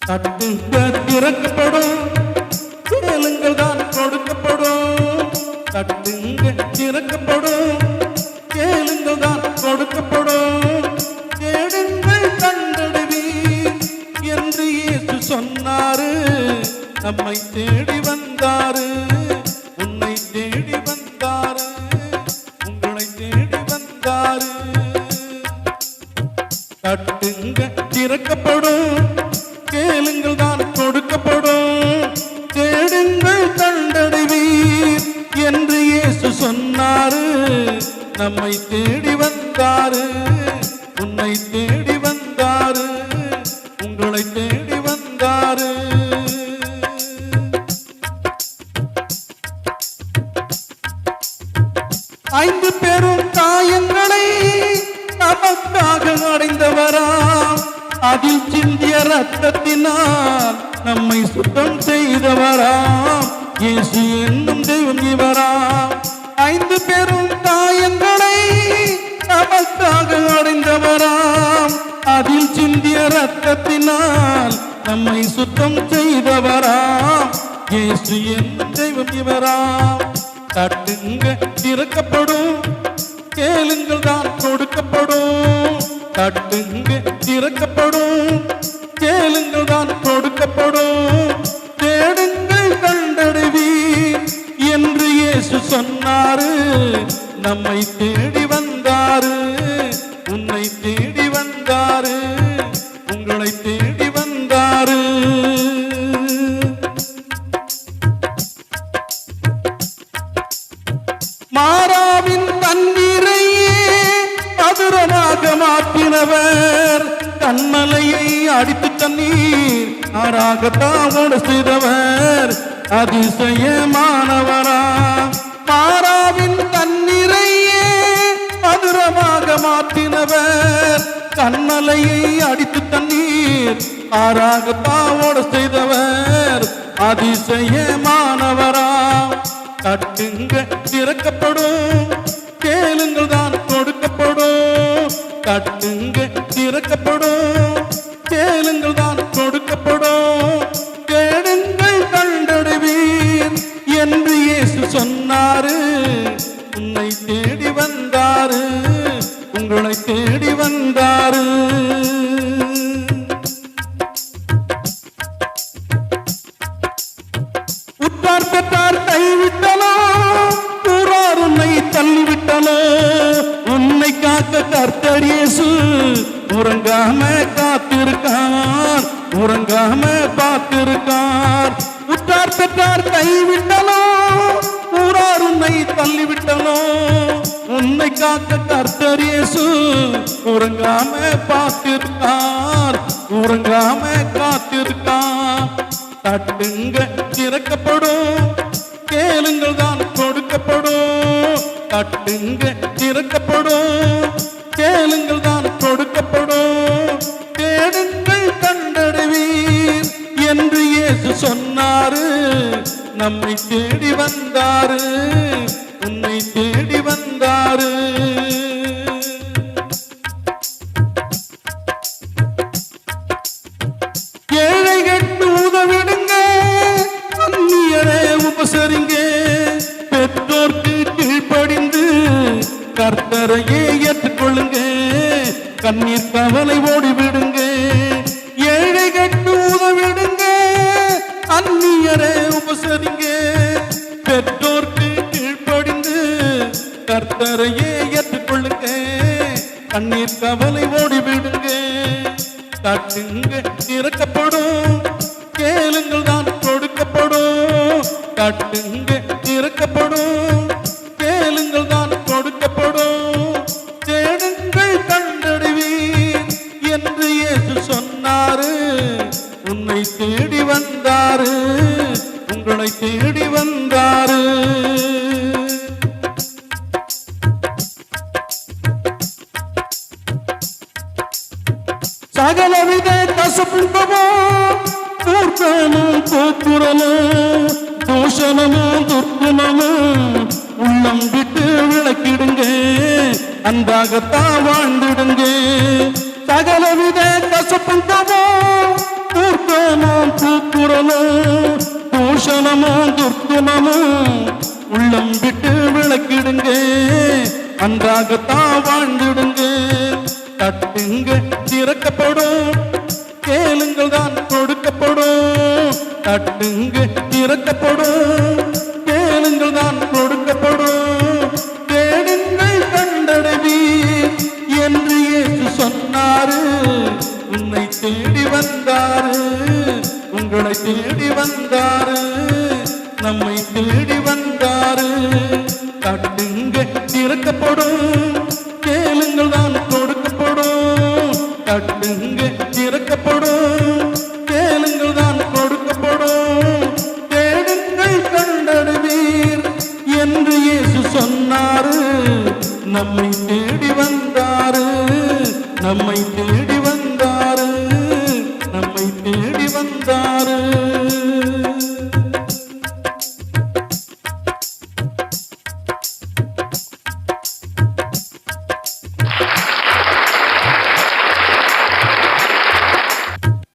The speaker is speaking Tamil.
தட்டுங்க திறக்கப்படும், கேளுங்கள் தான் கொடுக்கப்படும். தட்டுங்க திறக்கப்படும், கேளுங்கள் தான் கொடுக்கப்படும். தேடுங்கள் கண்டடைவீர் என்று இயேசு சொன்னாரு. நம்மை தேடி வந்தாரு, உன்னை தேடி வந்தாரு, உங்களை தேடி வந்தாரு. தட்டுங்க திறக்கப்படும், கேளுங்கள் தான் கொடுக்கப்படும். தேடுங்கள் கண்டடைவீர் என்று இயேசு சொன்னாரு. நம்மை தேடி வந்தாரு, உன்னை தேடி வந்தாரு, உங்களை தேடி வந்தாரு. ஐந்து பெரும் காயங்களை நமக்காக அடைந்தவராம், அதில் சிந்திய ரத்தத்தினால் நம்மை சுத்தம் செய்தவராம். இயேசு என்னும் தெய்வம் இவராம். ஐந்து பெரும் காயங்களை நமக்காக அடைந்தவராம், அதில் சிந்திய ரத்தத்தினால் நம்மை சுத்தம் செய்தவராம். இயேசு என்னும் தெய்வம் இவராம். தட்டுங்க திறக்கப்படும், கேளுங்கள் தான் கொடுக்கப்படும். தட்டுங்க திறக்கப்படும், கேளுங்கள் தான் கொடுக்கப்படும். தேடுங்கள் கண்டடைவீர் என்று இயேசு சொன்னாரு. நம்மை தேடி வந்தாரு, உன்னை தேடி வந்தாரு, உங்களை தேடி வந்தாரு. மாறாவின் தண்ணீரையே மதுரமாக மாற்றினவர், கண்மலையை அடித்து தண்ணீர் ஆறாகத்தாவோடு செய்தவர் அதிசயமானவரா. மாறாவின் தண்ணீரையே மதுரமாக மாற்றினவர், கண்மலையை அடித்து தண்ணீர் ஆறாகத்தாவோடு செய்தவர் அதிசயமானவரா. தட்டுங்க திறக்கப்படும், கேளுங்கள் தான் கொடுக்கப்படும். தட்டுங்க திறக்கப்படும், கேளுங்கள் தான் கொடுக்கப்படும். தேடுங்கள் கண்டடைவீர் என்று இயேசு சொன்னாரு. உன்னை தேடி வந்தாரு, உங்களை தேடி வந்தாரு. உற்றார் பெற்றார் கைவிட்டலோ, ஊரார் உன்னை தள்ளிவிட்டலோ, உன்னை காக்க கர்த்தர் இயேசு உறங்காம காத்திருக்கார், உறங்காம பார்த்திருக்கார். உற்றார் பெற்றார் கைவிட்டலோ, ஊரார் உன்னை தள்ளிவிட்டலோ, உன்னை காக்க கர்த்தர் இயேசு உறங்காம பார்த்திருக்கார், உறங்காம காத்திருக்கார். தட்டுங்க திறக்கப்படும், கேளுங்கள் தான் கொடுக்கப்படும். தட்டுங்க திறக்கப்படும், கேளுங்கள் தான் கொடுக்கப்படும். தேடுங்கள் கண்டடைவீர் என்று இயேசு சொன்னாரு. நம்மை தேடி வந்தாரு, உன்னை தேடி வந்தாரு. ஏழைகளுக்கு உதவிடுங்க, அந்நியரை உபசரிங்க, பெற்றோர்க்கு கீழ்ப்படிந்து கர்த்தரையே ஏற்றுக்கொள்ளுங்க, கண்ணீர் கவலை ஓடிவிடுங்க. ஏழைகளுக்கு உதவிடுங்க, அந்நியரை உபசரிங்க, பெற்றோர்க்கு கீழ்ப்படிந்து கர்த்தரையே ஏற்றுக்கொள்ளுங்க, கண்ணீர் கவலை ஓடிவிடுங்க. தட்டுங்க திறக்கப்படும், கேளுங்கள் தான் கொடுக்கப்படும். தட்டுங்க திறக்கப்படும், கேளுங்கள் தான் கொடுக்கப்படும். தேடுங்கள் கண்டடைவீர் என்று இயேசு சொன்னாரு. உன்னை தேடி வந்தாரு, உங்களை தேடி வந்தாரு. சகலவித கசப்புண்டமும் கூர்க்கமும் கூக்குரலும் தூஷணமும் துர்க்குணமும் உள்ளம் விட்டு விளக்கிடுங்க, அன்பாகத்தான் வாழ்ந்துடுங்க. சகலவித கசப்புண்டமும் கூர்க்க தூக்கமும் கூக்குரலும் தூஷணமும் துர்க்குணமும் உள்ளம் விட்டு விளக்கிடுங்க அன்றாகத்தான் வாழ்ந்துடுங்க தட்டுங்க திறக்கப்படும் கேளுங்கள் தான் கொடுக்கப்படும் தட்டுங்க திறக்கப்படும் கேளுங்கள் தான் கொடுக்கப்படும் தேடுங்கள் கண்டடைவீர் என்று இயேசு சொன்னாரு உன்னை தேடி வந்தாரு உங்களை தேடி வந்தாரு நம்மை தேடி வந்தாரு தட்டுங்க திறக்கப்படும் கேளுங்கள் தான் கொடுக்கப்படும் தட்டுங்க திறக்கப்படும் கேளுங்கள் தான் கொடுக்கப்படும் தேடுங்கள் கண்டடைவீர் என்று இயேசு சொன்னாரு நம்மை தேடி வந்தாரு நம்மை தேடி வந்தாரு நம்மை தேடி வந்தாரு